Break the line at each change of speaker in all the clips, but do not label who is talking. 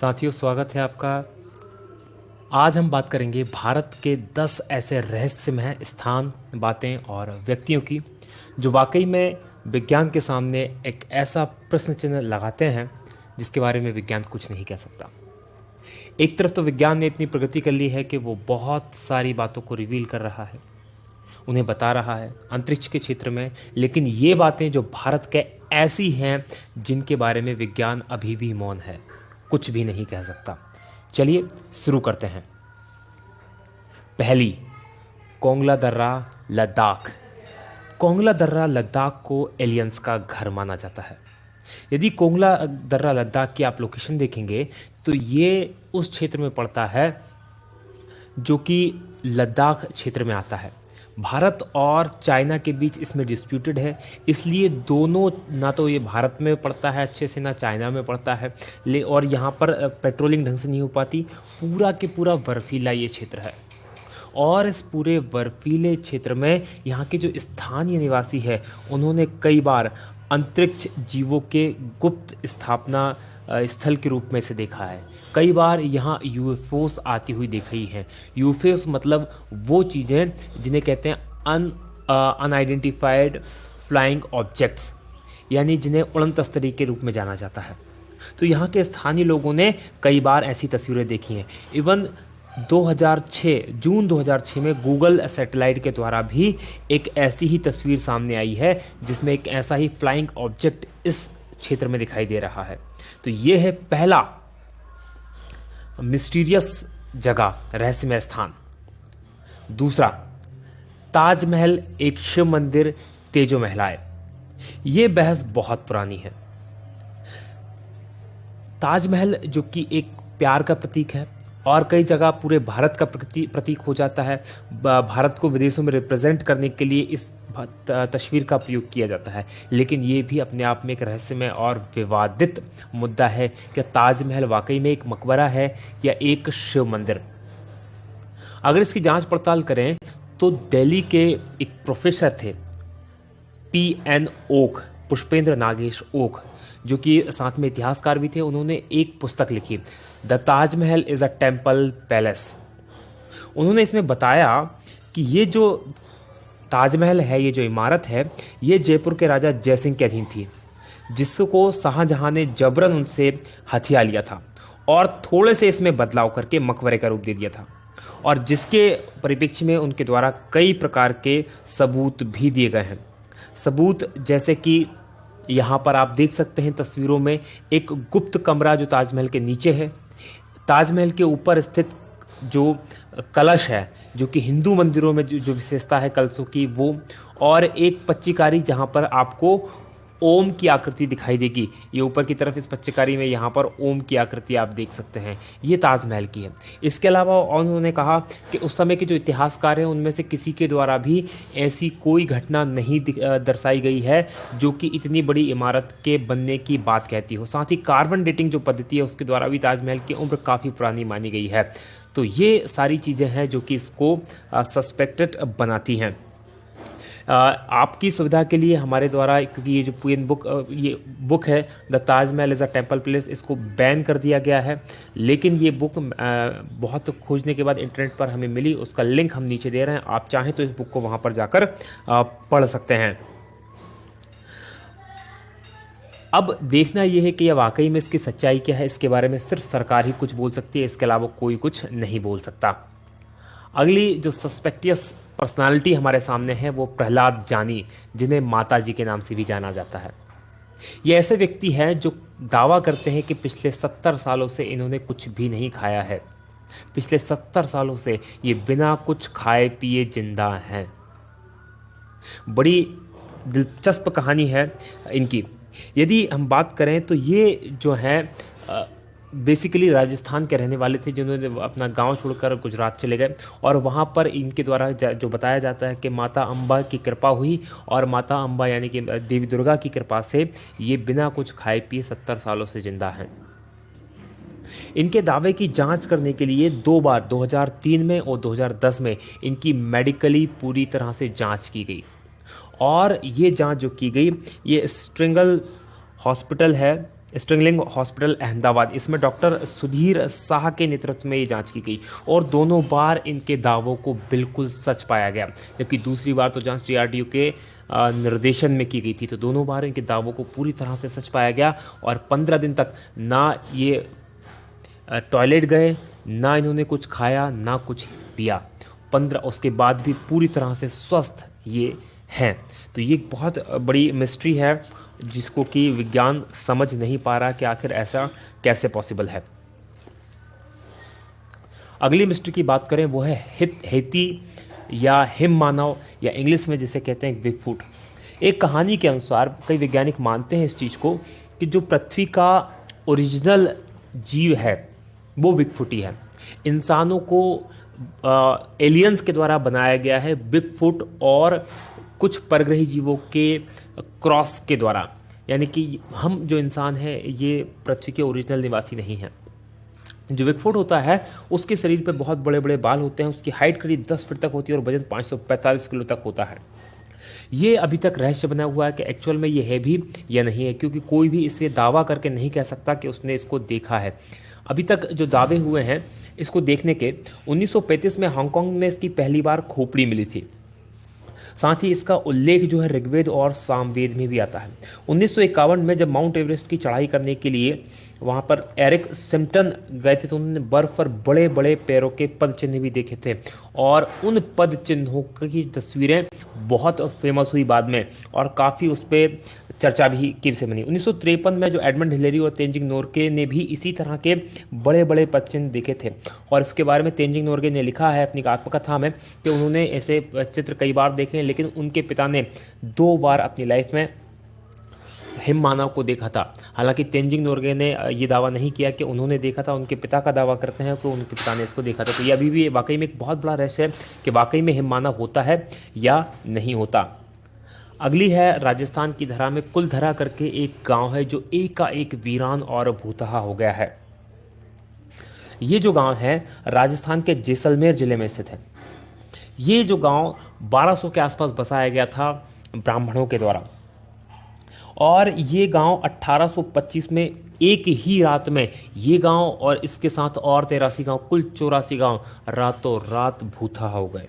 साथियों, स्वागत है आपका। आज हम बात करेंगे भारत के 10 ऐसे रहस्यमय स्थान, बातें और व्यक्तियों की जो वाकई में विज्ञान के सामने एक ऐसा प्रश्न चिन्ह लगाते हैं जिसके बारे में विज्ञान कुछ नहीं कह सकता। एक तरफ तो विज्ञान ने इतनी प्रगति कर ली है कि वो बहुत सारी बातों को रिवील कर रहा है, उन्हें बता रहा है अंतरिक्ष के क्षेत्र में, लेकिन ये बातें जो भारत के ऐसी हैं जिनके बारे में विज्ञान अभी भी मौन है, कुछ भी नहीं कह सकता। चलिए शुरू करते हैं। पहली, कोंगला दर्रा, लद्दाख। कोंगला दर्रा लद्दाख को एलियंस का घर माना जाता है। यदि कोंगला दर्रा लद्दाख की आप लोकेशन देखेंगे तो ये उस क्षेत्र में पड़ता है जो कि लद्दाख क्षेत्र में आता है। भारत और चाइना के बीच इसमें डिस्प्यूटेड है, इसलिए दोनों, ना तो ये भारत में पड़ता है अच्छे से ना चाइना में पड़ता है, और यहाँ पर पेट्रोलिंग ढंग से नहीं हो पाती। पूरा के पूरा बर्फीला ये क्षेत्र है और इस पूरे बर्फीले क्षेत्र में यहाँ के जो स्थानीय निवासी है उन्होंने कई बार अंतरिक्ष जीवों के गुप्त स्थापना स्थल के रूप में इसे देखा है। कई बार यहाँ यूएफओस आती हुई देखी है। यूएफओस मतलब वो चीज़ें जिन्हें कहते हैं अनआइडेंटिफाइड फ्लाइंग ऑब्जेक्ट्स, यानी जिन्हें उड़न तस्तरी के रूप में जाना जाता है। तो यहाँ के स्थानीय लोगों ने कई बार ऐसी तस्वीरें देखी हैं। इवन 2006 जून 2006 में गूगल सैटेलाइट के द्वारा भी एक ऐसी ही तस्वीर सामने आई है जिसमें एक ऐसा ही फ्लाइंग ऑब्जेक्ट इस क्षेत्र में दिखाई दे रहा है। तो ये है पहला मिस्टीरियस जगह, रहस्यमय स्थान। दूसरा, ताजमहल एक शिव मंदिर, तेजो महलाए। ये बहस बहुत पुरानी है। ताजमहल जो कि एक प्यार का प्रतीक है और कई जगह पूरे भारत का प्रतीक हो जाता है। भारत को विदेशों में रिप्रेजेंट करने के लिए इस तस्वीर का प्रयोग किया जाता है, लेकिन ये भी अपने आप में एक रहस्यमय और विवादित मुद्दा है कि ताजमहल वाकई में एक मकबरा है या एक शिव मंदिर। अगर इसकी जांच पड़ताल करें तो दिल्ली के एक प्रोफेसर थे PN ओक, पुष्पेंद्र नागेश ओक, जो कि साथ में इतिहासकार भी थे। उन्होंने एक पुस्तक लिखी, the Taj Mahal is a temple palace. उन्होंने इसमें बताया कि ये जो ताजमहल है, ये जो इमारत है, ये जयपुर के राजा जयसिंह के अधीन थी, जिसको शाहजहां ने जबरन उनसे हथिया लिया था और थोड़े से इसमें बदलाव करके मकबरे का रूप दे दिया था, और जिसके परिप्रेक्ष्य में उनके द्वारा कई प्रकार के सबूत भी दिए गए हैं। सबूत जैसे कि यहाँ पर आप देख सकते हैं तस्वीरों में एक गुप्त कमरा जो ताजमहल के नीचे है, ताजमहल के ऊपर स्थित जो कलश है, जो कि हिंदू मंदिरों में जो विशेषता है कलशों की, वो, और एक पच्चीकारी जहाँ पर आपको ओम की आकृति दिखाई देगी। ये ऊपर की तरफ इस पच्चीकारी में यहाँ पर ओम की आकृति आप देख सकते हैं, ये ताजमहल की है। इसके अलावा उन्होंने कहा कि उस समय के जो इतिहासकार हैं उनमें से किसी के द्वारा भी ऐसी कोई घटना नहीं दर्शाई गई है जो कि इतनी बड़ी इमारत के बनने की बात कहती हो। साथ ही कार्बन डेटिंग जो पद्धति है उसके द्वारा भी ताजमहल की उम्र काफ़ी पुरानी मानी गई है। तो ये सारी चीज़ें हैं जो कि इसको सस्पेक्टेड बनाती हैं। आपकी सुविधा के लिए हमारे द्वारा, क्योंकि ये जो ये बुक है the Taj Mahal is a temple palace, इसको बैन कर दिया गया है, लेकिन ये बुक बहुत खोजने के बाद इंटरनेट पर हमें मिली। उसका लिंक हम नीचे दे रहे हैं, आप चाहें तो इस बुक को वहाँ पर जाकर पढ़ सकते हैं। अब देखना यह है कि यह वाकई में इसकी सच्चाई क्या है, इसके बारे में सिर्फ सरकार ही कुछ बोल सकती है, इसके अलावा कोई कुछ नहीं बोल सकता। अगली जो सस्पेक्टियस पर्सनालिटी हमारे सामने है वो प्रहलाद जानी, जिन्हें माता जी के नाम से भी जाना जाता है। ये ऐसे व्यक्ति हैं जो दावा करते हैं कि पिछले 70 सालों से इन्होंने कुछ भी नहीं खाया है। पिछले 70 सालों से ये बिना कुछ खाए पिए जिंदा हैं। बड़ी दिलचस्प कहानी है इनकी। यदि हम बात करें तो ये जो हैं बेसिकली राजस्थान के रहने वाले थे, जिन्होंने अपना गांव छोड़कर गुजरात चले गए, और वहाँ पर इनके द्वारा जो बताया जाता है कि माता अम्बा की कृपा हुई, और माता अम्बा यानी कि देवी दुर्गा की कृपा से ये बिना कुछ खाए पिए 70 सालों से जिंदा हैं। इनके दावे की जांच करने के लिए 2 बार 2003 में और 2010 में इनकी मेडिकली पूरी तरह से जांच की गई, और ये जांच जो की गई ये स्ट्रिंगल हॉस्पिटल है स्टिंगलिंग हॉस्पिटल अहमदाबाद, इसमें डॉक्टर सुधीर शाह के नेतृत्व में ये जांच की गई और दोनों बार इनके दावों को बिल्कुल सच पाया गया। जबकि दूसरी बार तो जांच डीआरडीओ के निर्देशन में की गई थी, तो दोनों बार इनके दावों को पूरी तरह से सच पाया गया और 15 दिन तक ना ये टॉयलेट गए, ना इन्होंने कुछ खाया, ना कुछ पिया। 15 उसके बाद भी पूरी तरह से स्वस्थ ये हैं। तो ये एक बहुत बड़ी मिस्ट्री है जिसको कि विज्ञान समझ नहीं पा रहा कि आखिर ऐसा कैसे पॉसिबल है। अगली मिस्ट्री की बात करें वो है हेती या हिम मानव या इंग्लिश में जिसे कहते हैं बिगफुट। एक कहानी के अनुसार कई वैज्ञानिक मानते हैं इस चीज़ को कि जो पृथ्वी का ओरिजिनल जीव है वो बिगफुट ही है। इंसानों को एलियंस के द्वारा बनाया गया है बिगफुट और कुछ परग्रही जीवों के क्रॉस के द्वारा, यानी कि हम जो इंसान हैं ये पृथ्वी के ओरिजिनल निवासी नहीं हैं। जो बिगफुट होता है उसके शरीर पे बहुत बड़े बड़े बाल होते हैं, उसकी हाइट करीब 10 फीट तक होती है और वजन 545 किलो तक होता है। ये अभी तक रहस्य बना हुआ है कि एक्चुअल में ये है भी या नहीं है, क्योंकि कोई भी इसे दावा करके नहीं कह सकता कि उसने इसको देखा है। अभी तक जो दावे हुए हैं इसको देखने के, 1935 में हांगकांग में इसकी पहली बार खोपड़ी मिली थी। साथ ही इसका उल्लेख जो है ऋग्वेद और सामवेद में भी आता है। 1951 में जब माउंट एवरेस्ट की चढ़ाई करने के लिए वहाँ पर एरिक सिम्पटन गए थे तो उन्होंने बर्फ पर बड़े बड़े पैरों के पद चिन्ह भी देखे थे और उन पद चिन्हों की तस्वीरें बहुत फेमस हुई बाद में और काफ़ी उस पर चर्चा भी की से बनी। 1953 में जो एडमंड हिलेरी और तेंजिंग नोर्गे ने भी इसी तरह के बड़े बड़े पद चिन्ह देखे थे और इसके बारे में तेंजिंग नोर्गे ने लिखा है अपनी आत्मकथा में कि उन्होंने ऐसे चित्र कई बार देखे हैं, लेकिन उनके पिता ने 2 बार अपनी लाइफ में हिम मानव को देखा था। हालांकि तेंजिंग नोर्गे ने ये दावा नहीं किया कि उन्होंने देखा था, उनके पिता का दावा करते हैं कि उनके पिता ने इसको देखा था। तो ये अभी भी वाकई में एक बहुत बड़ा रहस्य है कि वाकई में हिम मानव होता है या नहीं होता। अगली है राजस्थान की धरा में कुलधरा करके एक गांव है जो एक वीरान और भूतहा हो गया है। ये जो गांव है राजस्थान के जैसलमेर जिले में स्थित है। ये जो गांव 1200 के आसपास बसाया गया था ब्राह्मणों के द्वारा और ये गांव 1825 में एक ही रात में ये गांव और इसके साथ और 83 गांव, कुल 84 गांव रातों रात भूतहा हो गए।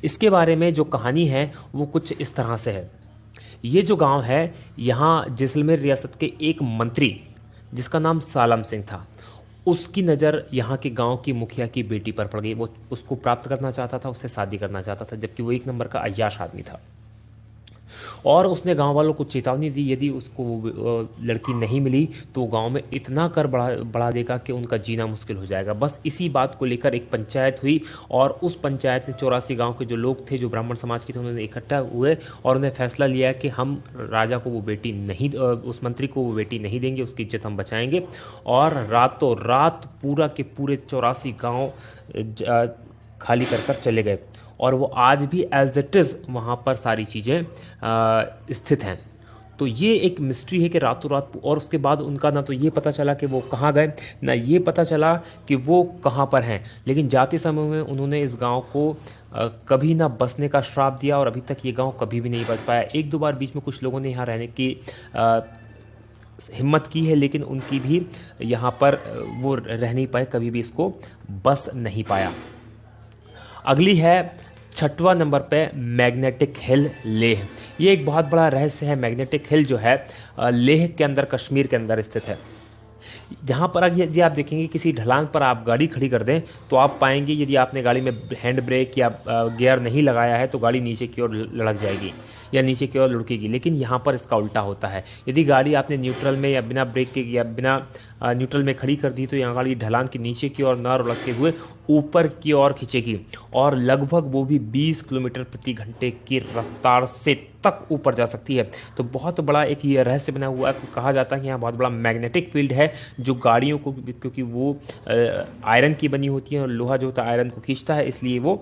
इसके बारे में जो कहानी है वो कुछ इस तरह से है। ये जो गांव है यहाँ जैसलमेर रियासत के एक मंत्री जिसका नाम सालम सिंह था, उसकी नज़र यहाँ के गांव की मुखिया की बेटी पर पड़ गई। वो उसको प्राप्त करना चाहता था, उससे शादी करना चाहता था, जबकि वो 1 नंबर का अय्याश आदमी था और उसने गांव वालों को चेतावनी दी यदि उसको लड़की नहीं मिली तो गांव में इतना कर बढ़ा देगा कि उनका जीना मुश्किल हो जाएगा। बस इसी बात को लेकर एक पंचायत हुई और उस पंचायत में 84 गांव के जो लोग थे जो ब्राह्मण समाज के थे उन्होंने इकट्ठा हुए और उन्हें फैसला लिया कि हम राजा को वो बेटी नहीं, उस मंत्री को वो बेटी नहीं देंगे, उसकी इज्जत हम बचाएंगे। और रातों रात पूरा के पूरे 84 गाँव खाली कर चले गए और वो आज भी एज इट इज़ वहाँ पर सारी चीज़ें स्थित हैं। तो ये एक मिस्ट्री है कि रातों रात, और उसके बाद उनका ना तो ये पता चला कि वो कहाँ गए, ना ये पता चला कि वो कहाँ पर हैं, लेकिन जाते समय में उन्होंने इस गांव को कभी ना बसने का श्राप दिया और अभी तक ये गांव कभी भी नहीं बस पाया। 1-2 बार बीच में कुछ लोगों ने यहाँ रहने की हिम्मत की है, लेकिन उनकी भी यहाँ पर वो रह नहीं पाए, कभी भी इसको बस नहीं पाया। अगली है 6वां नंबर पे मैग्नेटिक हिल लेह। ये एक बहुत बड़ा रहस्य है। मैग्नेटिक हिल जो है लेह के अंदर, कश्मीर के अंदर स्थित है। जहाँ पर यदि आप देखेंगे किसी ढलान पर आप गाड़ी खड़ी कर दें तो आप पाएंगे यदि आपने गाड़ी में हैंड ब्रेक या गियर नहीं लगाया है तो गाड़ी नीचे की ओर लड़क जाएगी या नीचे की ओर लुढ़केगी, लेकिन यहाँ पर इसका उल्टा होता है। यदि गाड़ी आपने न्यूट्रल में या बिना ब्रेक के या बिना न्यूट्रल में खड़ी कर दी तो यहाँ गाड़ी ढलान के नीचे की ओर न लुढ़कते हुए ऊपर की ओर खींचेगी और लगभग वो भी 20 किलोमीटर प्रति घंटे की रफ्तार से तक ऊपर जा सकती है। तो बहुत बड़ा एक ये रहस्य बना हुआ है। कहा जाता है कि यहाँ बहुत बड़ा मैग्नेटिक फील्ड है जो गाड़ियों को, क्योंकि वो आयरन की बनी होती है और लोहा जो होता है आयरन को खींचता है, इसलिए वो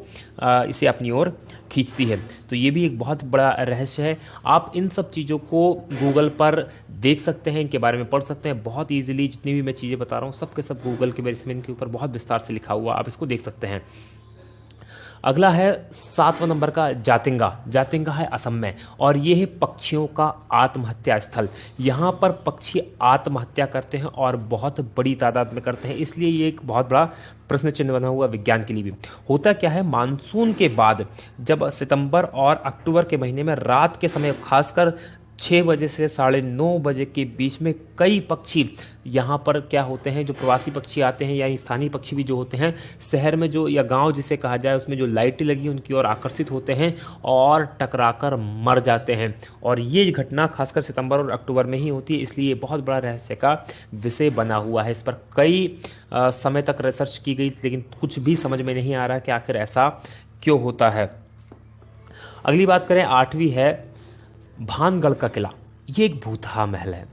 इसे अपनी ओर खींचती है। तो ये भी एक बहुत बड़ा रहस्य है। आप इन सब चीज़ों को गूगल पर देख सकते हैं, इनके बारे में पढ़ सकते हैं बहुत ईजिली। जितनी भी मैं चीज़ें बता रहा हूँ सब के सब गूगल के बेस में इनके ऊपर बहुत विस्तार से लिखा हुआ, आप इसको देख सकते हैं। अगला है 7वां नंबर का जातिंगा। जातिंगा है असम में और ये है पक्षियों का आत्महत्या स्थल। यहाँ पर पक्षी आत्महत्या करते हैं और बहुत बड़ी तादाद में करते हैं, इसलिए ये एक बहुत बड़ा प्रश्न चिन्ह बना हुआ विज्ञान के लिए भी। होता क्या है, मानसून के बाद जब सितंबर और अक्टूबर के महीने में रात के समय खासकर 6 बजे से 9:30 बजे के बीच में कई पक्षी यहाँ पर क्या होते हैं, जो प्रवासी पक्षी आते हैं या स्थानीय पक्षी भी जो होते हैं, शहर में जो या गांव जिसे कहा जाए उसमें जो लाइटें लगी उनकी ओर आकर्षित होते हैं और टकराकर मर जाते हैं। और ये घटना खासकर सितंबर और अक्टूबर में ही होती है, इसलिए बहुत बड़ा रहस्य का विषय बना हुआ है। इस पर कई समय तक रिसर्च की गई, लेकिन कुछ भी समझ में नहीं आ रहा कि आखिर ऐसा क्यों होता है। अगली बात करें, 8वीं है भानगढ़ का किला। ये एक भूतहा महल है।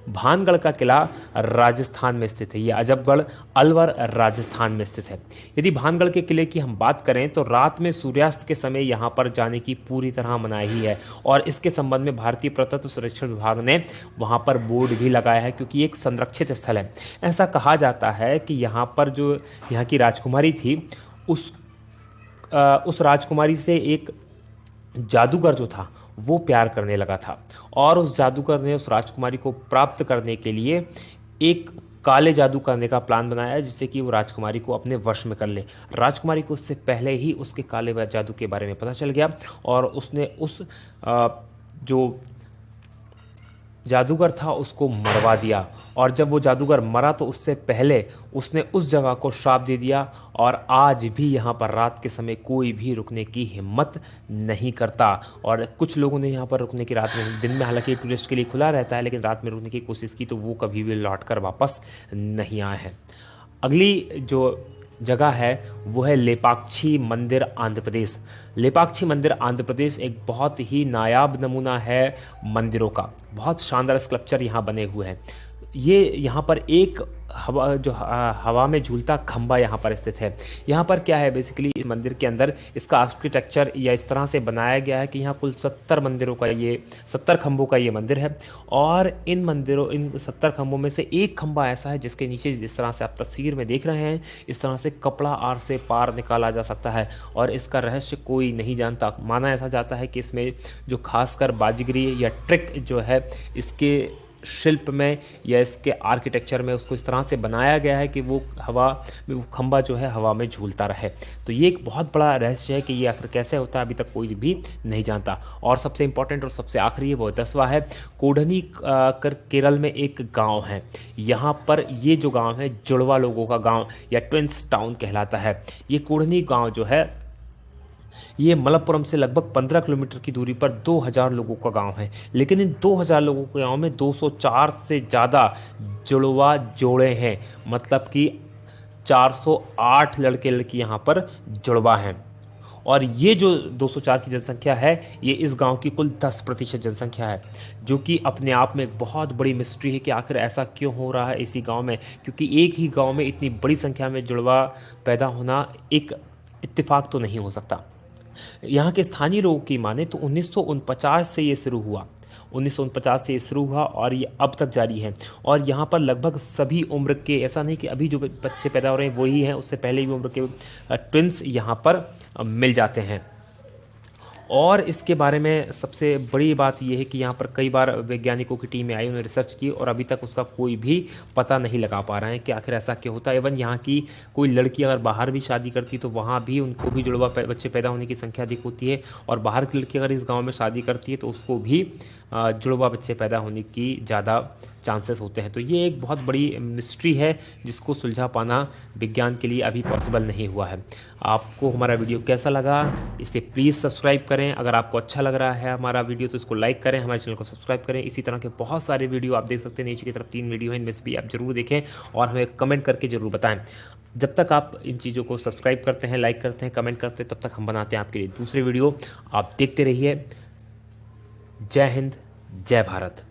भानगढ़ का किला राजस्थान में स्थित है। ये अजबगढ़ अलवर राजस्थान में स्थित है। यदि भानगढ़ के किले की हम बात करें तो रात में सूर्यास्त के समय यहाँ पर जाने की पूरी तरह मनाही है और इसके संबंध में भारतीय पुरातत्व सर्वेक्षण विभाग ने वहाँ पर बोर्ड भी लगाया है, क्योंकि एक संरक्षित स्थल है। ऐसा कहा जाता है कि यहाँ पर जो यहाँ की राजकुमारी थी, उस राजकुमारी से एक जादूगर जो था वो प्यार करने लगा था और उस जादूगर ने उस राजकुमारी को प्राप्त करने के लिए एक काले जादू करने का प्लान बनाया, जिससे कि वो राजकुमारी को अपने वश में कर ले। राजकुमारी को उससे पहले ही उसके काले जादू के बारे में पता चल गया और उसने उस जो जादूगर था उसको मरवा दिया। और जब वो जादूगर मरा तो उससे पहले उसने उस जगह को श्राप दे दिया और आज भी यहाँ पर रात के समय कोई भी रुकने की हिम्मत नहीं करता। और कुछ लोगों ने यहाँ पर रुकने की रात में, दिन में हालांकि टूरिस्ट के लिए खुला रहता है, लेकिन रात में रुकने की कोशिश की तो वो कभी भी लौट कर वापस नहीं आए हैं। अगली जो जगह है वो है लेपाक्षी मंदिर आंध्र प्रदेश। लेपाक्षी मंदिर आंध्र प्रदेश एक बहुत ही नायाब नमूना है मंदिरों का। बहुत शानदार स्कल्पचर यहाँ बने हुए हैं। ये यहाँ पर एक हवा में झूलता खंबा यहाँ पर स्थित है। यहाँ पर क्या है, बेसिकली इस मंदिर के अंदर इसका आर्किटेक्चर या इस तरह से बनाया गया है कि यहाँ कुल 70 खंभों का ये मंदिर है और इन 70 खंभों में से एक खंभा ऐसा है जिसके नीचे जिस तरह से आप तस्वीर में देख रहे हैं, इस तरह से कपड़ा आर से पार निकाला जा सकता है और इसका रहस्य कोई नहीं जानता। माना ऐसा जाता है कि इसमें जो खासकर बाजीगरी या ट्रिक जो है इसके शिल्प में या इसके आर्किटेक्चर में उसको इस तरह से बनाया गया है कि वो खंभा जो है हवा में झूलता रहे। तो ये एक बहुत बड़ा रहस्य है कि ये आखिर कैसे होता है, अभी तक कोई भी नहीं जानता। और सबसे इंपॉर्टेंट और सबसे आखिरी है वो 10वां है कोडनी केरल में एक गांव है। यहाँ पर ये जो गांव है जुड़वा लोगों का गांव या ट्विंस टाउन कहलाता है। ये कोडनी गांव जो है ये मलप्पुरम से लगभग 15 किलोमीटर की दूरी पर 2000 लोगों का गांव है, लेकिन इन 2000 लोगों के गांव में 204 से ज़्यादा जुड़वा जोड़े हैं, मतलब कि 408 लड़के लड़की यहाँ पर जुड़वा हैं। और ये जो 204 की जनसंख्या है ये इस गांव की कुल 10% जनसंख्या है, जो कि अपने आप में एक बहुत बड़ी मिस्ट्री है कि आखिर ऐसा क्यों हो रहा है इसी गांव में, क्योंकि एक ही गांव में इतनी बड़ी संख्या में जुड़वा पैदा होना एक इत्तेफाक तो नहीं हो सकता। यहाँ के स्थानीय लोगों की माने तो 1949 से ये शुरू हुआ। 1949 से ये शुरू हुआ और ये अब तक जारी है। और यहाँ पर लगभग सभी उम्र के, ऐसा नहीं कि अभी जो बच्चे पैदा हो रहे हैं वही हैं, उससे पहले भी उम्र के ट्विंस यहाँ पर मिल जाते हैं। और इसके बारे में सबसे बड़ी बात यह है कि यहाँ पर कई बार वैज्ञानिकों की टीमें आई, उन्होंने रिसर्च की और अभी तक उसका कोई भी पता नहीं लगा पा रहे हैं कि आखिर ऐसा क्यों होता है। इवन यहाँ की कोई लड़की अगर बाहर भी शादी करती तो वहाँ भी उनको भी जुड़वा बच्चे पैदा होने की संख्या अधिक होती है, और बाहर की लड़की अगर इस गाँव में शादी करती है तो उसको भी जुड़वा बच्चे पैदा होने की ज़्यादा चांसेस होते हैं। तो ये एक बहुत बड़ी मिस्ट्री है जिसको सुलझा पाना विज्ञान के लिए अभी पॉसिबल नहीं हुआ है। आपको हमारा वीडियो कैसा लगा इसे प्लीज़ सब्सक्राइब करें। अगर आपको अच्छा लग रहा है हमारा वीडियो तो इसको लाइक करें, हमारे चैनल को सब्सक्राइब करें। इसी तरह के बहुत सारे वीडियो आप देख सकते हैं, नीचे की तरफ 3 वीडियो हैं, इनमें से भी आप जरूर देखें और हमें कमेंट करके ज़रूर बताएं। जब तक आप इन चीज़ों को सब्सक्राइब करते हैं, लाइक करते हैं, कमेंट करते हैं, तब तक हम बनाते हैं आपके लिए दूसरे वीडियो। आप देखते रहिए। जय हिंद, जय भारत।